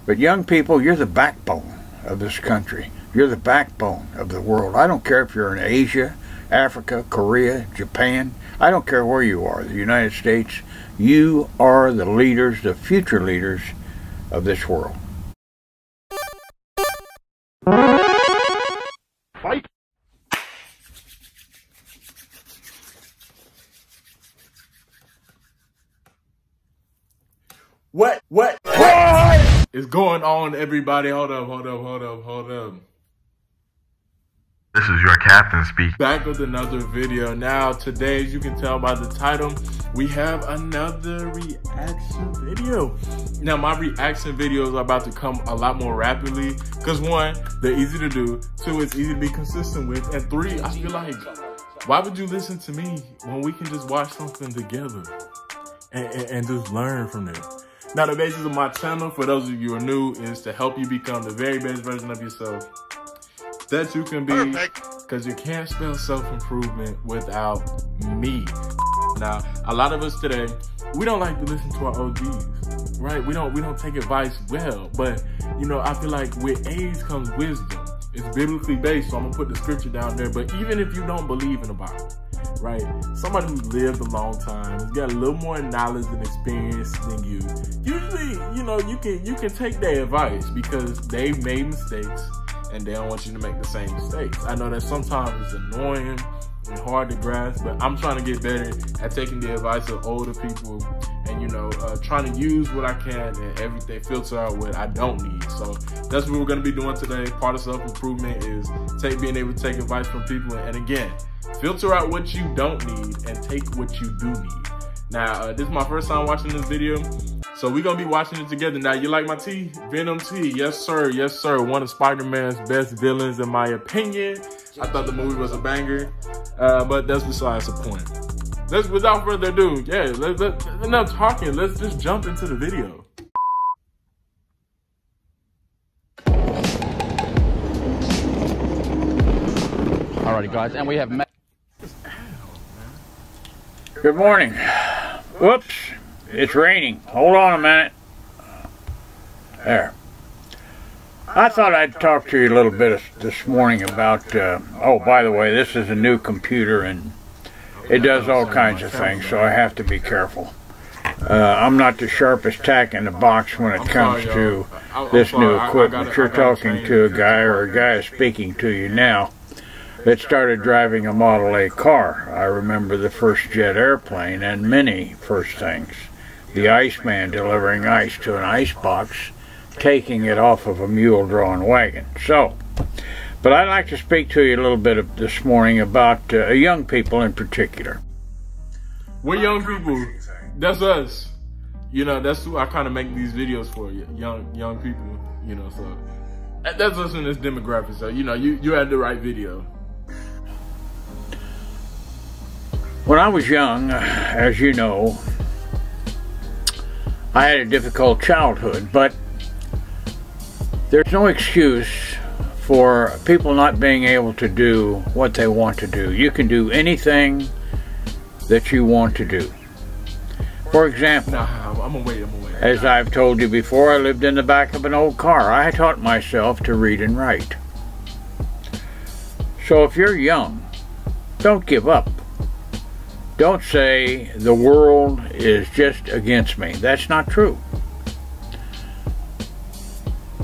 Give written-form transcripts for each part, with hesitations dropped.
But young people, you're the backbone of this country. You're the backbone of the world. I don't care if you're in Asia, Africa, Korea, Japan. I don't care where you are, the United States. You are the leaders, the future leaders of this world. Fight! What is going on, everybody? Hold up. This is your captain speaking. Back with another video. Now, today, as you can tell by the title, we have another reaction video. Now, my reaction videos are about to come a lot more rapidly because one, they're easy to do. Two, it's easy to be consistent with. And three, I feel like, why would you listen to me when we can just watch something together and just learn from it? Now, the basis of my channel, for those of you who are new, is to help you become the very best version of yourself that you can be, because you can't spell self-improvement without me. Now, a lot of us today, we don't like to listen to our OGs, right? We don't take advice well, but you know, I feel like with age comes wisdom. It's biblically based, so I'm gonna put the scripture down there. But even if you don't believe in the Bible, right? Somebody who's lived a long time, has got a little more knowledge and experience than you. Usually, you know, you can take their advice because they've made mistakes and they don't want you to make the same mistakes. I know that sometimes it's annoying and hard to grasp, but I'm trying to get better at taking the advice of older people and, you know, trying to use what I can and everything, filter out what I don't need. So that's what we're going to be doing today. Part of self-improvement is being able to take advice from people. And again, filter out what you don't need and take what you do need. Now, this is my first time watching this video, so we're going to be watching it together. Now, you like my tea? Venom tea. Yes, sir. Yes, sir. One of Spider-Man's best villains, in my opinion. I thought the movie was a banger, but that's besides the point. Without further ado, yeah, let's enough talking. Let's just jump into the video. Alrighty, guys, and we have met. Good morning. Whoops, it's raining. Hold on a minute. There. I thought I'd talk to you a little bit this morning about, oh, by the way, this is a new computer and it does all kinds of things, so I have to be careful. I'm not the sharpest tack in the box when it comes to this new equipment. You're talking to a guy, or a guy is speaking to you now, that started driving a Model A car. I remember the first jet airplane and many first things. The Iceman delivering ice to an ice box, taking it off of a mule-drawn wagon. So, but I'd like to speak to you a little bit this morning about young people in particular. We're young people. That's us. You know, that's who I kind of make these videos for. Young people. You know, so that's us in this demographic. So you know, you had the right video. When I was young, as you know, I had a difficult childhood, but there's no excuse for people not being able to do what they want to do. You can do anything that you want to do. For example, I'm gonna wait. As I've told you before, I lived in the back of an old car. I taught myself to read and write. So if you're young, don't give up. Don't say the world is just against me. That's not true.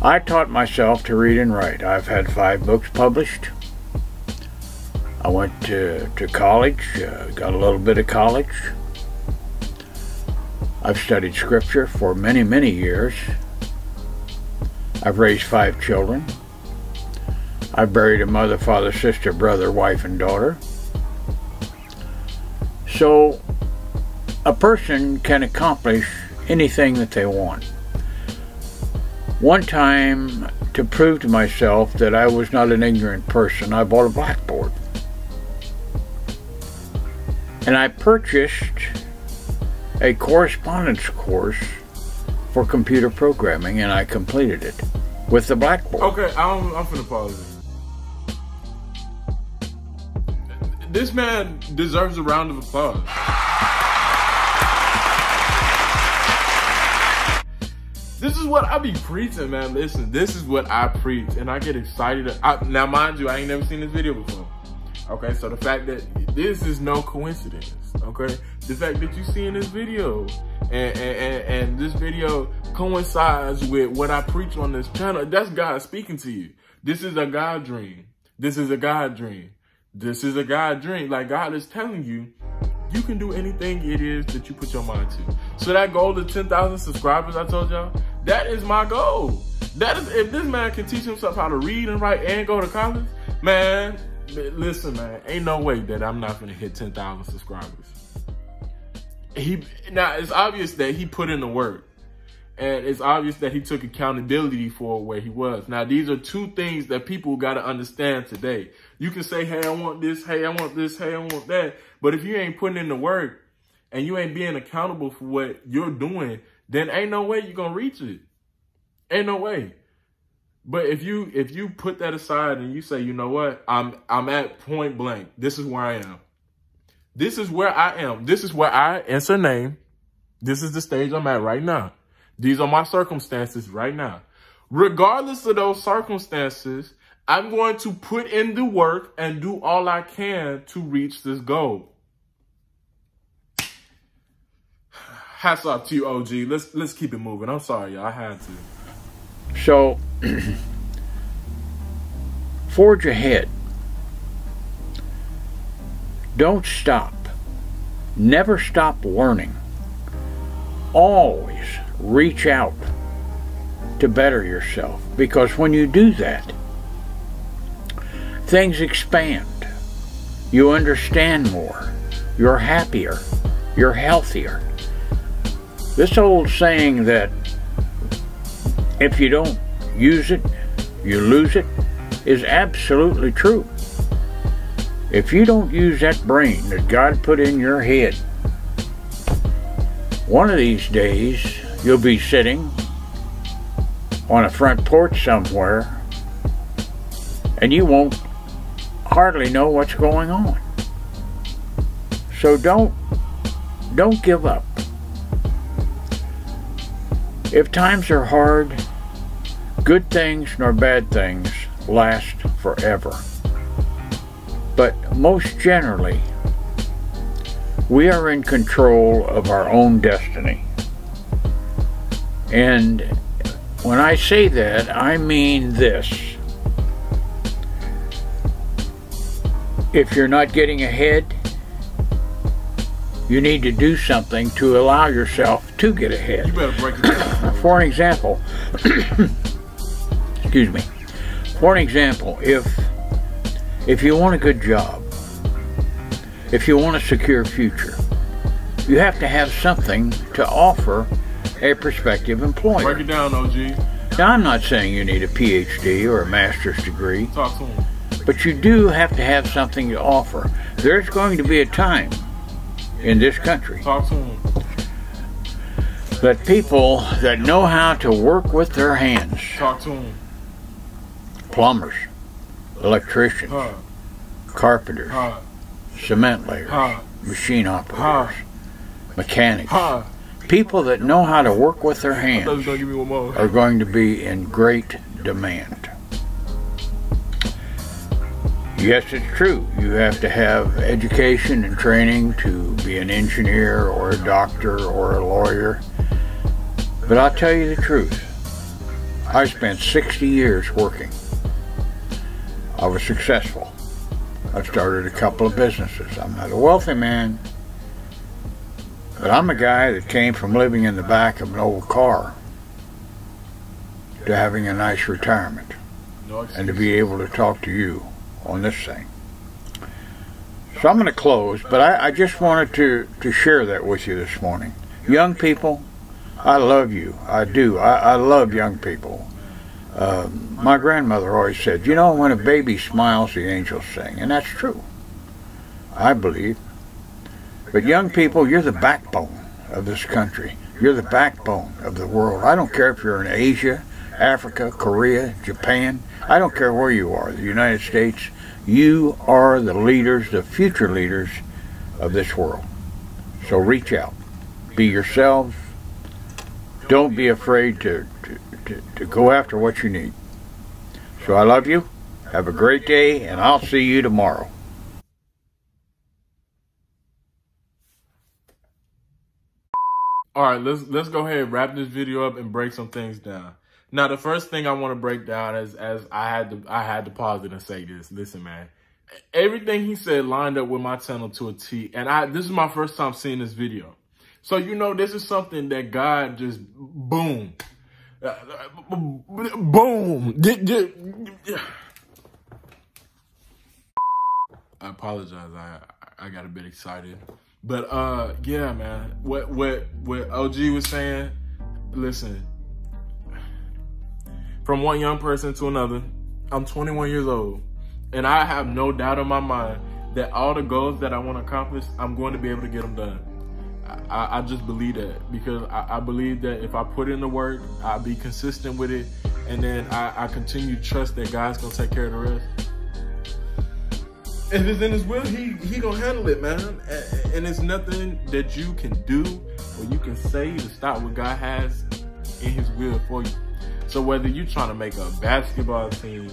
I taught myself to read and write. I've had 5 books published. I went to college, got a little bit of college. I've studied scripture for many, many years. I've raised 5 children. I've buried a mother, father, sister, brother, wife, and daughter. So a person can accomplish anything that they want. One time, to prove to myself that I was not an ignorant person, I bought a blackboard. And I purchased a correspondence course for computer programming, and I completed it with the blackboard. Okay, I'm finna pause it. This man deserves a round of applause. This is what I be preaching, man. Listen, this is what I preach, and I get excited. Now, mind you, I ain't never seen this video before. Okay, so the fact that this is no coincidence, okay? The fact that you see in this video, and this video coincides with what I preach on this channel, that's God speaking to you. This is a God dream. This is a God dream. This is a God dream. Like, God is telling you, you can do anything it is that you put your mind to. So that goal of 10,000 subscribers I told y'all, that is my goal. That is, if this man can teach himself how to read and write and go to college, man, listen, man, ain't no way that I'm not gonna hit 10,000 subscribers. Now, it's obvious that he put in the work. And it's obvious that he took accountability for where he was. Now, these are two things that people got to understand today. You can say, hey, I want this, hey, I want this, hey, I want that. But if you ain't putting in the work and you ain't being accountable for what you're doing, then ain't no way you're going to reach it. Ain't no way. But if you put that aside and you say, you know what, I'm at point blank. This is where I am. This is where I am. This is where I answer name. This is the stage I'm at right now. These are my circumstances right now. Regardless of those circumstances, I'm going to put in the work and do all I can to reach this goal. Hats off to you, OG. Let's keep it moving. I'm sorry, y'all. I had to. So, forge ahead. Don't stop. Never stop learning. Always reach out to better yourself, because when you do that, things expand. You understand more. You're happier. You're healthier. This old saying that if you don't use it, you lose it, is absolutely true. If you don't use that brain that God put in your head, one of these days you'll be sitting on a front porch somewhere and you won't hardly know what's going on. So don't give up. If times are hard, good things nor bad things last forever. But most generally, we are in control of our own destiny. And when I say that, I mean this. If you're not getting ahead, you need to do something to allow yourself to get ahead. You better break it down. For an example, excuse me. For an example, if you want a good job, if you want a secure future, you have to have something to offer a prospective employer. Break it down, OG. Now, I'm not saying you need a PhD or a master's degree, Talk to him. but you do have to have something to offer. There's going to be a time in this country Talk to him. that people that know how to work with their hands, Talk to him. plumbers, electricians, carpenters, cement layers, machine operators, mechanics, people that know how to work with their hands Gonna give me one more. are going to be in great demand. Yes, it's true. You have to have education and training to be an engineer or a doctor or a lawyer. But I'll tell you the truth. I spent 60 years working. I was successful. I started a couple of businesses. I'm not a wealthy man, but I'm a guy that came from living in the back of an old car to having a nice retirement and to be able to talk to you on this thing. So I'm going to close, but I just wanted to share that with you this morning. Young people, I love you. I do. I love young people. My grandmother always said, you know, when a baby smiles, the angels sing. And that's true, I believe. But young people, you're the backbone of this country. You're the backbone of the world. I don't care if you're in Asia, Africa, Korea, Japan. I don't care where you are, the United States. You are the leaders, the future leaders of this world. So reach out. Be yourselves. don't be afraid to go after what you need. So I love you. Have a great day, and I'll see you tomorrow. All right, let's go ahead and wrap this video up and break some things down. Now, the first thing I want to break down is, as I had to pause it and say this. Listen, man, everything he said lined up with my channel to a T, and this is my first time seeing this video. So, you know, this is something that God just boom. Boom. I apologize. I got a bit excited. But yeah, man. What OG was saying, listen. From one young person to another, I'm 21 years old, and I have no doubt in my mind that all the goals that I want to accomplish, I'm going to be able to get them done. I just believe that, because I believe that if I put in the work, I'll be consistent with it, and then I continue to trust that God's gonna take care of the rest. If it's in his will, he gonna handle it, man. And it's nothing that you can do or you can say to stop what God has in his will for you. So whether you're trying to make a basketball team,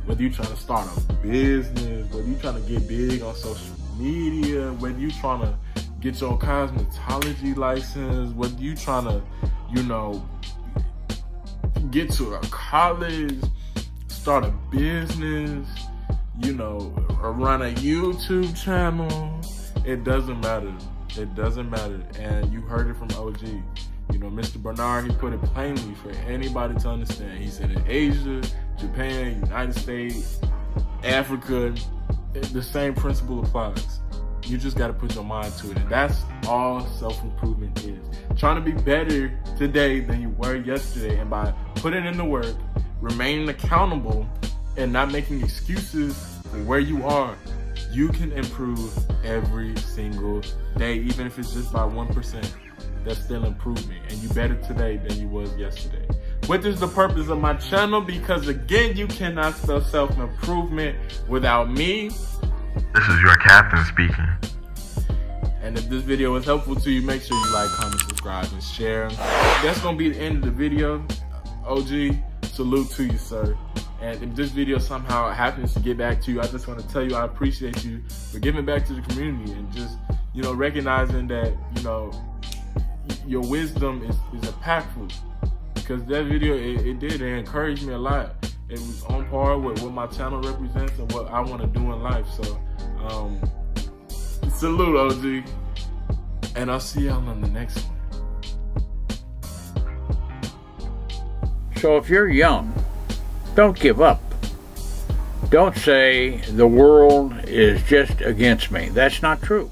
whether you're trying to start a business, whether you're trying to get big on social media, whether you're trying to get your cosmetology license, whether you're trying to, you know, get to a college, start a business, you know, or run a YouTube channel, it doesn't matter. It doesn't matter. And you heard it from OG. You know, Mr. Bernard, he put it plainly for anybody to understand. He said in Asia, Japan, United States, Africa, the same principle applies. You just got to put your mind to it. And that's all self-improvement is. Trying to be better today than you were yesterday. And by putting in the work, remaining accountable, and not making excuses for where you are, you can improve every single day, even if it's just by 1%. That's still improvement, and you better today than you was yesterday. Which is the purpose of my channel, because again, you cannot spell self-improvement without me. This is your captain speaking. And if this video was helpful to you, make sure you like, comment, subscribe, and share. That's gonna be the end of the video. OG, salute to you, sir. And if this video somehow happens to get back to you, I just want to tell you I appreciate you for giving back to the community, and just, you know, recognizing that, you know, your wisdom is impactful. Because that video, it encouraged me a lot. It was on par with what my channel represents and what I want to do in life. So, salute, OG. And I'll see y'all on the next one. So if you're young, don't give up. Don't say the world is just against me. That's not true.